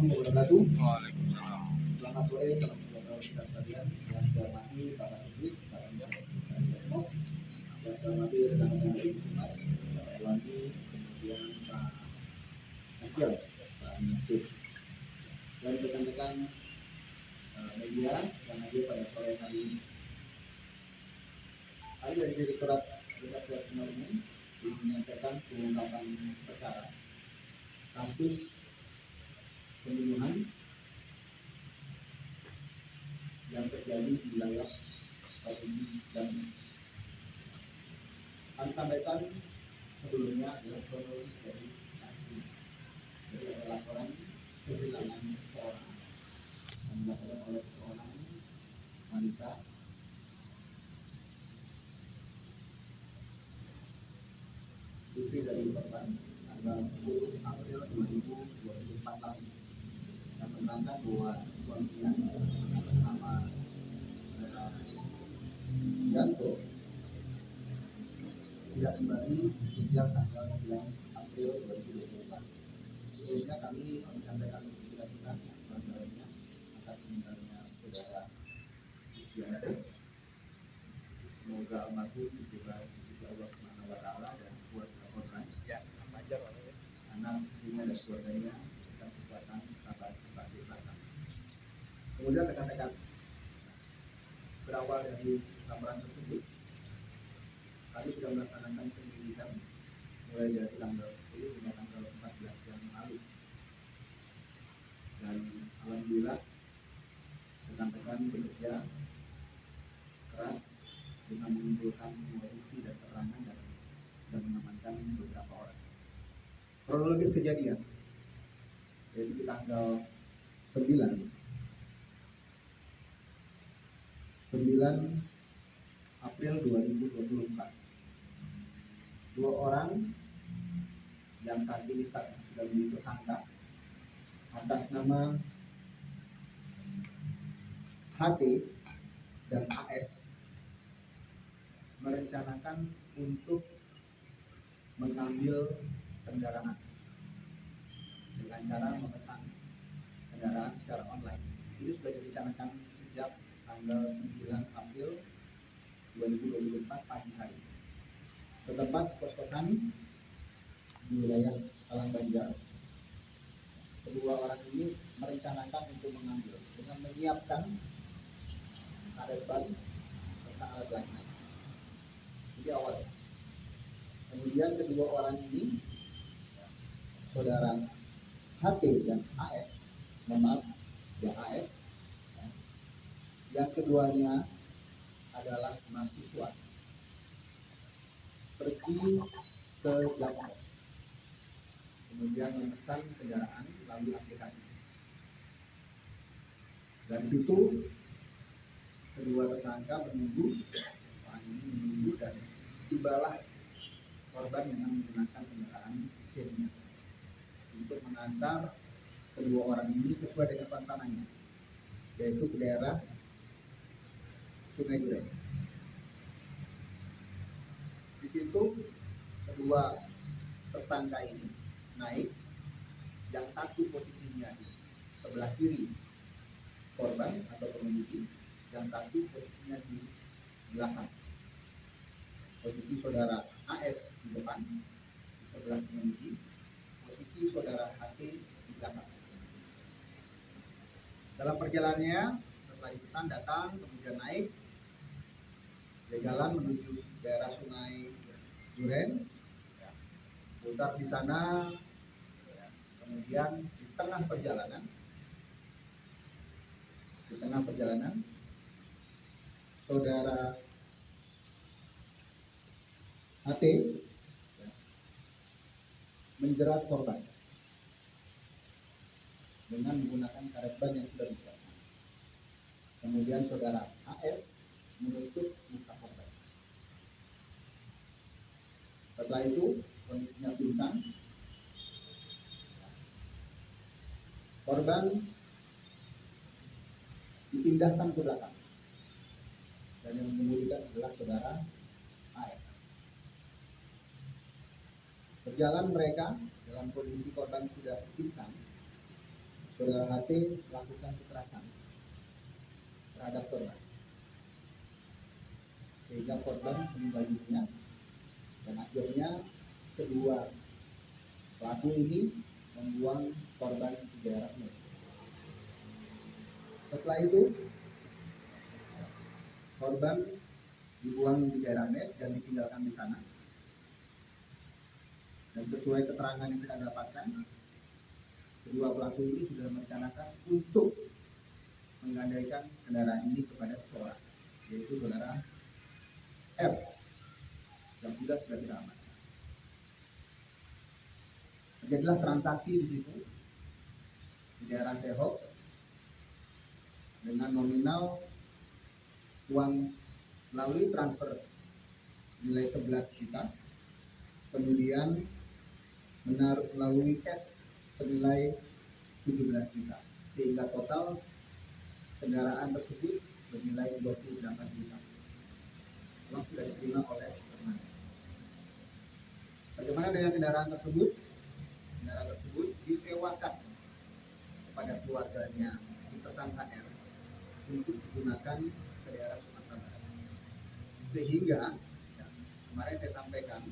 warahmatullahi wabarakatuh. Waalaikumsalam. Selamat sore, salam sejahtera kita sekalian. Yang saya hormati Bapak Subdit, Pak Anjar, Pak Desmond, yang saya hormati rekan-rekan dari Humas, Pak Erwandi, kemudian Pak Asgir, Pak Masjid, dan rekan-rekan media yang hadir pada sore hari ini. Kami dari Direktorat Reserse Kriminal Umum menyampaikan pengungkapan perkara kasus pembunuhan yang terjadi di wilayah Provinsi Jambi. Kami sampaikan sebelumnya adalah kronologis dari kasus ini. Jadi ada laporan kehilangan seseorang yang dilakukan oleh seseorang wanita istri dari korban tanggal 10 April 2024 lalu yang menerangkan bahwa suaminya atas nama Yanto tidak kembali sejak tanggal 9 April 2024. Sebelumnya kami menyampaikan keprihatinan sebenarnya atas meninggalnya saudara Yanto. Semoga almarhum diberikan sisi Allah Subhanahu wa taala dan keluarga korban anak istrinya dan keluarganya dan kekuatan sahabat ikhlas. Kemudian rekan-rekan, berawal dari laporan tersebut, kami sudah melaksanakan penyelidikan mulai dari tanggal 10 hingga tanggal 14 yang lalu. Dan alhamdulillah rekan-rekan bekerja keras dengan mengumpulkan semua bukti dan keterangan dan mengamankan beberapa orang. Kronologis kejadian yaitu di tanggal 9 April 2024. Dua orang yang saat ini sudah menjadi tersangka atas nama HT dan AS merencanakan untuk mengambil kendaraan dengan cara memesan kendaraan secara online. Ini sudah direncanakan sejak tanggal 9 April 2024 pagi hari. Setempat kos-kosan di wilayah Palangbanjar. Kedua orang ini merencanakan untuk mengambil dengan menyiapkan karet ban serta alat lainnya. Jadi awal. Kemudian kedua orang ini, saudara HT dan AS, AS, yang keduanya adalah mahasiswa, pergi ke Jakarta, kemudian memesan kendaraan melalui aplikasi. Dari situ kedua tersangka menunggu dan tibalah korban dengan menggunakan kendaraan mesinnya untuk mengantar kedua orang ini sesuai dengan pesanannya, yaitu ke daerah Sungai Duren. Di situ kedua tersangka ini naik, yang satu posisinya di sebelah kiri korban atau pengemudi, yang satu posisinya di belakang. Posisi saudara AS di depan di sebelah pengemudi, posisi saudara HT di belakang. Dalam perjalanannya setelah dipesan datang, kemudian naik ke jalan menuju daerah Sungai Duren, putar di sana, kemudian di tengah perjalanan saudara HT menjerat korban dengan menggunakan karet ban yang sudah disiapkan. Kemudian saudara AS menutup muka korban. Setelah itu kondisinya pingsan. Korban dipindahkan ke belakang dan yang mengemudikan adalah saudara AS. Berjalan mereka dalam kondisi korban sudah pingsan. saudara HT melakukan kekerasan terhadap korban sehingga korban meninggal dunia, dan akhirnya kedua pelaku ini membuang korban di daerah mes. Setelah itu korban dibuang di daerah mes dan ditinggalkan di sana. Dan sesuai keterangan yang kita dapatkan, kedua pelaku ini sudah merencanakan untuk menggadaikan kendaraan ini kepada seseorang, yaitu saudara R, yang sudah kita amankan. Terjadilah transaksi di situ di daerah Tehok dengan nominal uang melalui transfer nilai 11 juta, kemudian melalui cash senilai 17 juta, sehingga total kendaraan tersebut bernilai 28 juta. Uang sudah diterima oleh tersangka. Bagaimana dengan kendaraan tersebut? Kendaraan tersebut disewakan kepada keluarganya si tersangka R untuk digunakan ke daerah Sumatera Barat. Sehingga kemarin saya sampaikan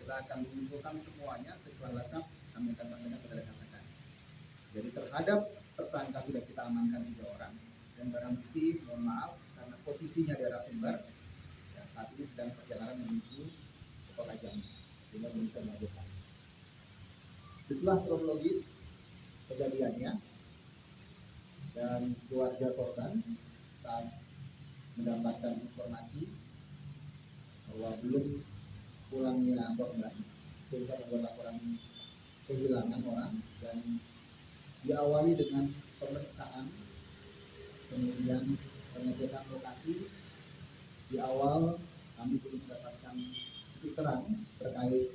kita akan mengumpulkan semuanya setelah lengkap kami akan sampaikan kepada rekan-rekan. Jadi terhadap tersangka sudah kita amankan 3 orang, dan barang bukti mohon maaf karena posisinya daerah Sumbar ya, saat ini sedang perjalanan menuju ke Kota Jambi sehingga belum bisa melakukan. Itulah kronologis kejadiannya, dan keluarga korban saat mendapatkan informasi bahwa belum pulangnya korban sehingga membuat laporan kehilangan orang, dan diawali dengan pemeriksaan, kemudian pengecekan lokasi. Di awal kami belum mendapatkan titik terang terkait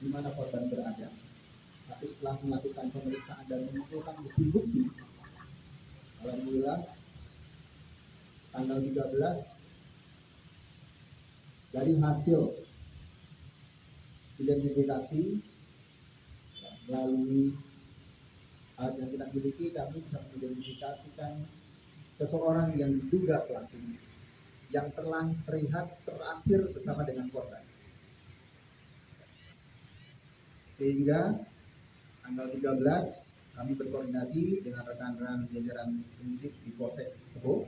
di mana korban berada, tapi setelah melakukan pemeriksaan dan mengumpulkan bukti-bukti, alhamdulillah tanggal 13 dari hasil identifikasi melalui alat yang kita miliki, kami bisa mengidentifikasikan seseorang yang diduga pelaku yang telah terlihat terakhir bersama dengan korban. Sehingga tanggal 13 kami berkoordinasi dengan rekan-rekan jajaran penyidik di Polsek Tebo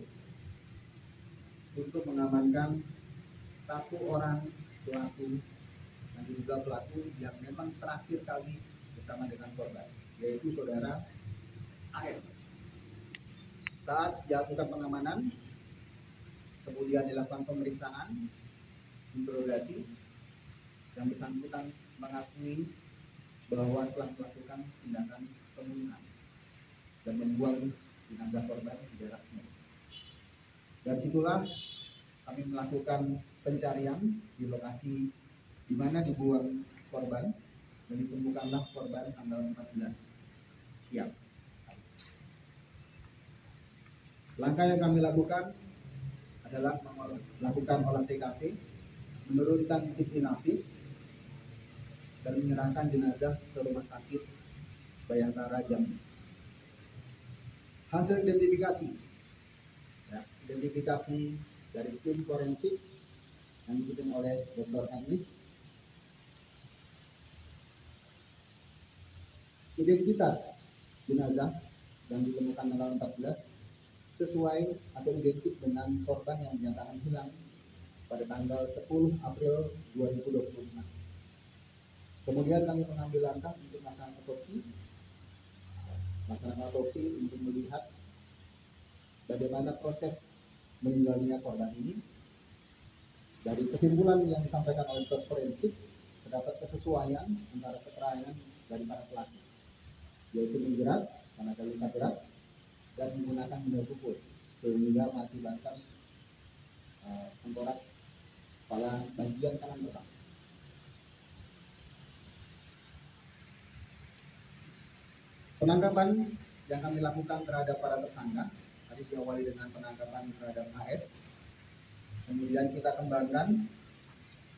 untuk mengamankan 1 orang pelaku yang diduga pelaku yang memang terakhir kali bersama dengan korban, yaitu saudara AS. Saat dilakukan pengamanan, kemudian dilakukan pemeriksaan, interogasi, yang bersangkutan mengakui bahwa telah melakukan tindakan pembunuhan dan membuang jenazah korban di daerah mes. Dari situlah kami melakukan pencarian di lokasi di mana dibuang korban, dan ditemukanlah korban tanggal 14 siang. Langkah yang kami lakukan adalah melakukan olah TKP, menurunkan tim Inafis, dan menyerahkan jenazah ke rumah sakit Bayangkara Jambi. Hasil identifikasi dari tim forensik yang dipimpin oleh Dr. Enlis, identitas jenazah yang ditemukan tanggal 14 sesuai atau identik dengan korban yang dinyatakan hilang pada tanggal 10 April 2025. Kemudian kami mengambil langkah untuk melaksanakan otopsi untuk melihat bagaimana proses meninggalnya korban ini. Dari kesimpulan yang disampaikan oleh dokter forensik, terdapat kesesuaian antara keterangan dari para pelaku, yaitu menjerat karena ada luka berat dan menggunakan benda pukul sehingga mengakibatkan tengkorak pada bagian kanan otak. Penangkapan yang kami lakukan terhadap para tersangka tadi diawali dengan penangkapan terhadap AS, kemudian kita kembangkan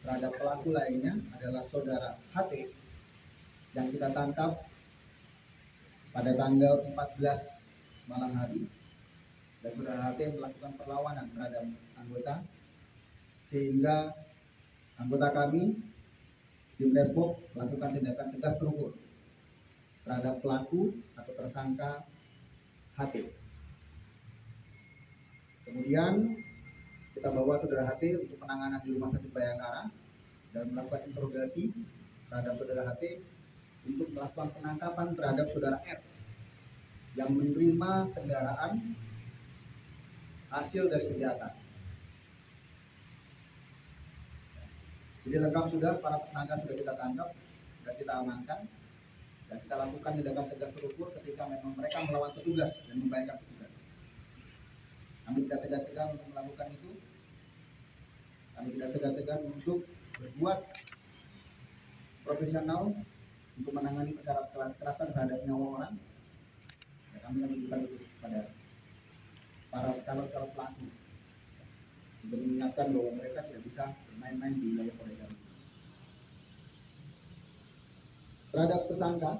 terhadap pelaku lainnya adalah saudara HT yang kita tangkap pada tanggal 14 malam hari, dan saudara HT melakukan perlawanan terhadap anggota, sehingga anggota kami tim Resmob melakukan tindakan tegas terukur terhadap pelaku atau tersangka HT. Kemudian kita bawa saudara HT untuk penanganan di Rumah Sakit Bayangkara dan melakukan interogasi terhadap saudara HT untuk melakukan penangkapan terhadap saudara R yang menerima kendaraan hasil dari kejahatan. Jadi lengkap sudah, para tersangka sudah kita tangkap dan kita amankan, dan kita lakukan tindakan tegas terukur ketika memang mereka melawan petugas dan membayarkan petugas. Kami tidak segan-segan untuk melakukan itu. Kami tidak segan-segan untuk berbuat profesional untuk menangani perkara kekerasan terhadap nyawa orang. Ya, kami menunjukkan itu kepada para calon-calon pelaku untuk mengingatkan bahwa mereka tidak bisa bermain-main di wilayah Polda Jawa Timur. Terhadap tersangka,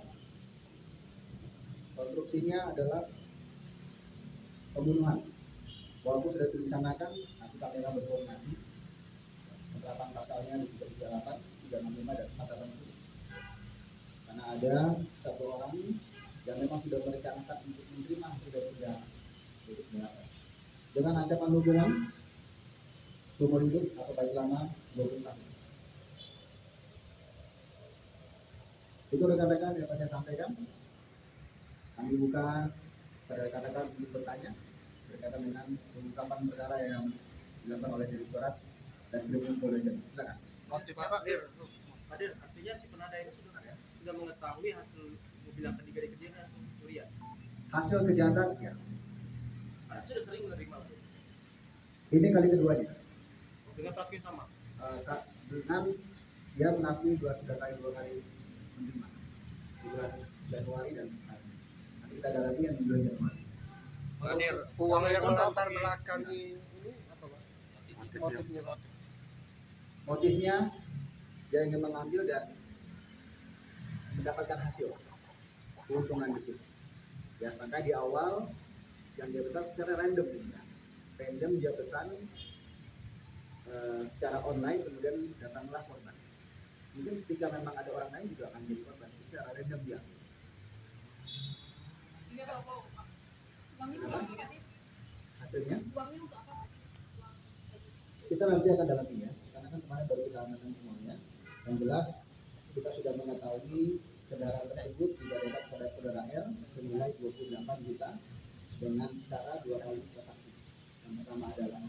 konstruksinya adalah pembunuhan. Walaupun sudah direncanakan, nanti kami akan berkoordinasi. Penerapan pasalnya di 338, 365 dan 480. Karena ada satu orang yang memang sudah merencanakan untuk menerima hasil dari kejahatan dengan ancaman hukuman seumur hidup atau paling lama 20 tahun. Itu rekan-rekan yang saya sampaikan. Kami buka pada rekan-rekan untuk bertanya berkaitan dengan pengungkapan perkara yang dilakukan oleh Direktorat Reskrim Polda Jawa Timur. Silakan. Motif Pak Hadir, artinya si penada ini sudah mengetahui hasil mobil yang ketiga dikejar hasil curian. Hasil kejahatan ya. Sudah sering menerima. Ini kali keduanya. Dengan pelaku yang sama. Dengan dia mengakui sudah dua kali menerima di bulan Januari dan nanti kita ada lagi yang di bulan Januari. Hadir, uang yang melatar belakangi ini apa Pak? Motifnya dia ingin mengambil dan mendapatkan hasil keuntungan di situ. Ya, maka di awal yang dia pesan secara random, dia pesan secara online, kemudian datanglah korban. Mungkin ketika memang ada orang lain juga akan jadi korban, secara random dia. Hasilnya? Kita nanti akan dalami ya, karena kan kemarin baru kita amankan semuanya. Yang jelas kita sudah mengetahui kendaraan tersebut diberikan pada saudara L senilai 28 juta dengan cara 2 kali transaksi. Yang pertama adalah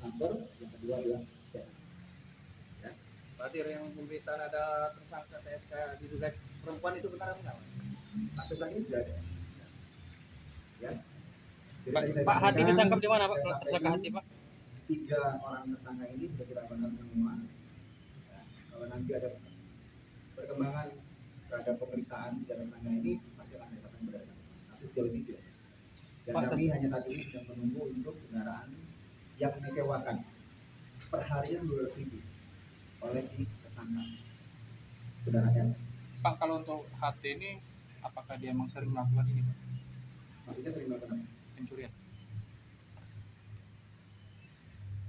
number, yang kedua adalah cash. Ya. Hadir, yang pemberitaan ada tersangka TSK diduga perempuan itu benar atau enggak? Sampai saat ini tidak ada. Ya. Jadi Pak Hati ditangkap di mana Pak? Tersangka Hati Pak? 3 orang tersangka ini sudah kita amankan semua. Ya, kalau nanti ada perkembangan terhadap pemeriksaan 3 tersangka ini pasti akan dapatkan berada. Tapi sejauh ini tidak. Dan kami hanya saat ini sedang menunggu untuk kendaraan yang disewakan per harian 200.000 oleh si tersangka kendaraan. Pak, kalau untuk HT ini apakah dia memang sering melakukan ini Pak? Maksudnya sering melakukan Pencurian?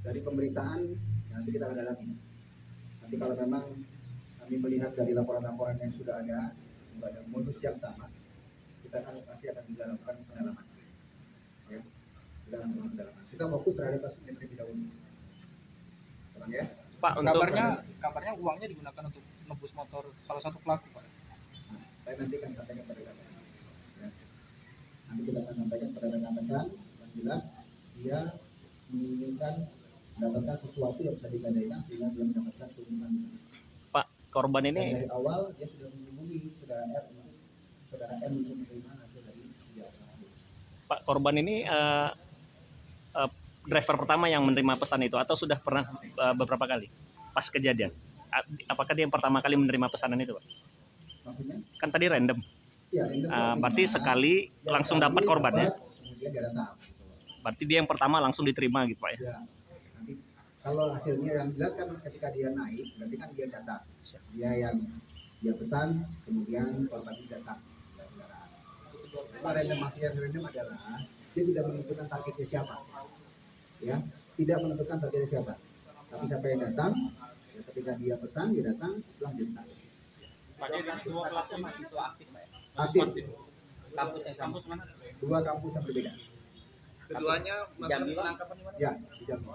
Dari pemeriksaan nanti kita akan dalami. Nanti kalau memang kami melihat dari laporan-laporan yang sudah ada modus yang sama, kita pasti akan dilakukan pendalaman. Ya, kita akan melakukan pendalaman. Kita fokus terhadap kasus ini terlebih dahulu. Ya. Pak, kabarnya uangnya digunakan untuk nebus motor salah satu pelaku Pak. Nah, saya nanti akan sampaikan pada rekan-rekan. Ya. Nanti kita akan sampaikan pada rekan-rekan yang jelas dia menginginkan mendapatkan sesuatu yang bisa digadaikan sehingga dia mendapatkan keuntungan di sana. Pak, korban ini dari awal dia sudah menghubungi saudara R untuk menerima hasil dari kejahatan tersebut. Pak, korban ini driver pertama yang menerima pesan itu atau sudah pernah beberapa kali pas kejadian? Apakah dia yang pertama kali menerima pesanan itu Pak? Maksudnya? Kan tadi random. Ya, berarti sekali langsung dapat korbannya. Kemudian dia datang. Berarti dia yang pertama langsung diterima gitu Pak ya? Ya. Nanti kalau hasilnya yang jelas kan ketika dia naik, berarti kan dia datang. Dia yang dia pesan, kemudian korban itu datang. Reklamasi yang random adalah dia tidak menentukan targetnya siapa, ya, tidak menentukan targetnya siapa. Tapi siapa yang datang, ya, ketika dia pesan dia datang, pulang dia datang. Dua kelasnya mahasiswa aktif, Pak. Aktif. Kampus yang sama. Mana? Dua kampus yang berbeda. Keduanya melakukan penangkapan di mana? Ya, di Jambi.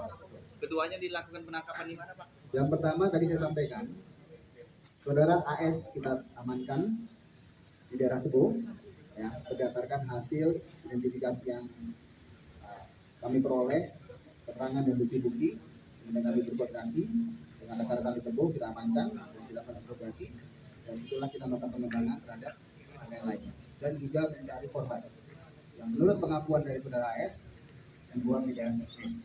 Keduanya dilakukan penangkapan di mana, Pak? Yang pertama tadi saya sampaikan, saudara AS kita amankan di daerah Tebo, ya, berdasarkan hasil identifikasi yang kami peroleh, keterangan dan bukti-bukti, kemudian kami berkoordinasi dengan rekan-rekan di Tebo, kita amankan dan kita interogasi, dan itulah kita melakukan pengembangan terhadap tersangka yang lainnya, dan juga mencari korban yang menurut pengakuan dari saudara AS yang buang di daerah S.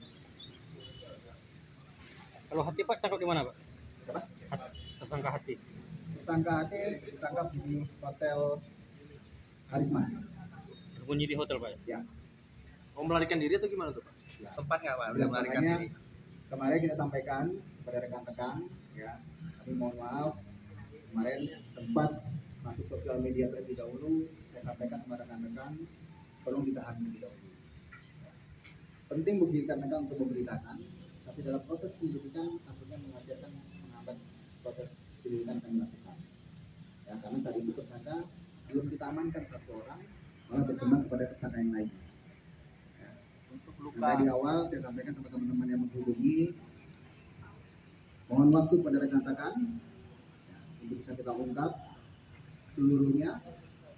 Kalau Hati, Pak, tangkap di mana, Pak? Siapa? Tersangka Hati. Tersangka AT ditangkap di hotel Harisma. Bersembunyi di hotel, Pak. Ya. Mau melarikan diri atau gimana tuh, Pak? Ya. Sempat nggak, Pak? Ya, Melarikan makanya diri. kemarin kita sampaikan kepada rekan-rekan, ya, kami mohon maaf kemarin sempat masuk sosial media terlebih dahulu. Saya sampaikan kepada rekan-rekan, tolong ditahan terlebih dahulu. Penting bagi rekan-rekan untuk memberitakan, tapi dalam proses penyelidikan tentunya mengajarkan menghambat proses penyelidikan kami lakukan. Ya, karena saat itu tersangka belum kita amankan satu orang, malah berkembang kepada tersangka yang lain. Ya. Untuk Nah, di awal saya sampaikan sama teman-teman yang menghubungi, mohon waktu pada rekan-rekan, ya, untuk bisa kita ungkap seluruhnya,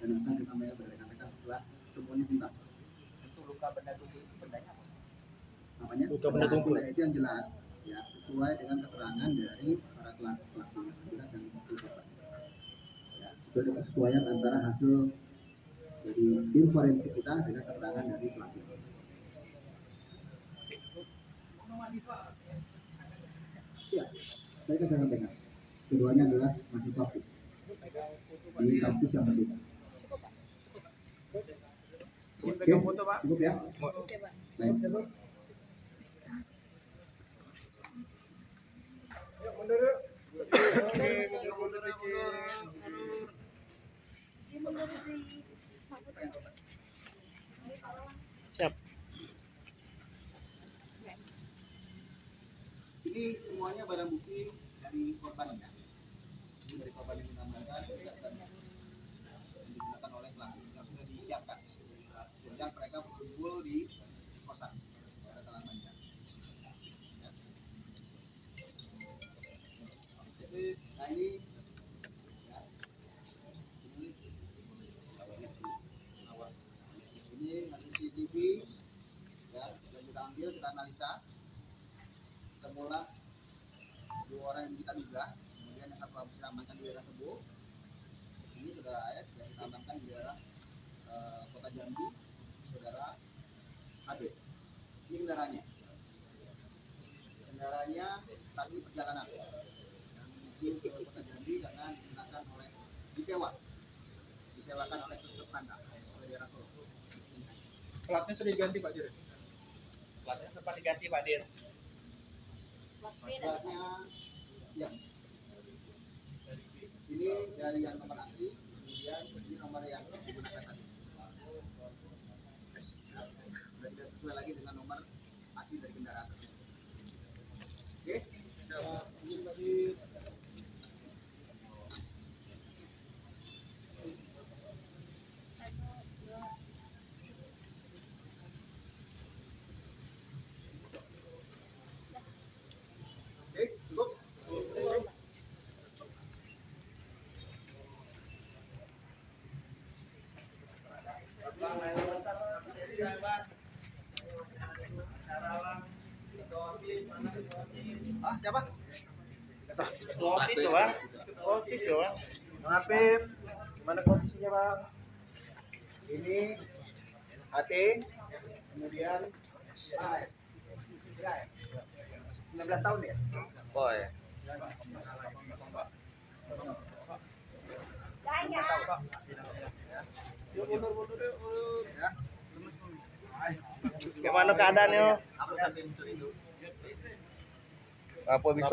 dan akan saya sampaikan pada rekan-rekan setelah semuanya tuntas. Untuk luka benda tubuh itu bendanya apa? Namanya Luka benda tubuh. itu yang jelas, ya, sesuai dengan keterangan dari para pelaku dan korban. Ya, itu ada kesesuaian antara hasil dari tim forensik kita dengan keterangan dari pelaku. Ya, tadi kan saya sampaikan, keduanya adalah mahasiswa aktif di kampus yang berbeda. Ingin pegang foto, Pak? Cukup ya? Baik. Siap. Ini semuanya barang bukti dari korban ya. Ini dari korban yang dinamakan dan digunakan oleh pelaku yang sudah disiapkan sejak mereka berkumpul di kosan pada tengah panjang. Ya. Nah ini, ya, ini hasil CCTV, ya, yang kita ambil, kita analisa. Semula dua orang yang kita duga, kemudian yang satu kita amankan di daerah Tebo. Ini saudara AS yang kita amankan di daerah Kota Jambi, saudara AB. Ini kendaraannya. Kendaraannya saat ini perjalanan yang menuju ke Kota Jambi dengan digunakan oleh disewakan oleh tersangka oleh daerah Solo. Platnya sudah diganti, Pak Dir. Platnya sempat diganti, Pak Dir. Platnya, ya. Ini dari yang nomor asli, kemudian ini nomor yang digunakan tadi. Sudah tidak sesuai lagi dengan nomor asli dari kendaraan tersebut. Oke? Oke, cukup? Ah, siapa? Sosis loh, Bang. Sosis loh, Bang. Bang Apip, gimana kondisinya, Bang? Ini HT, kemudian AS. 19 tahun ya? Oh ya. Ya. Gimana keadaannya? Apa bisa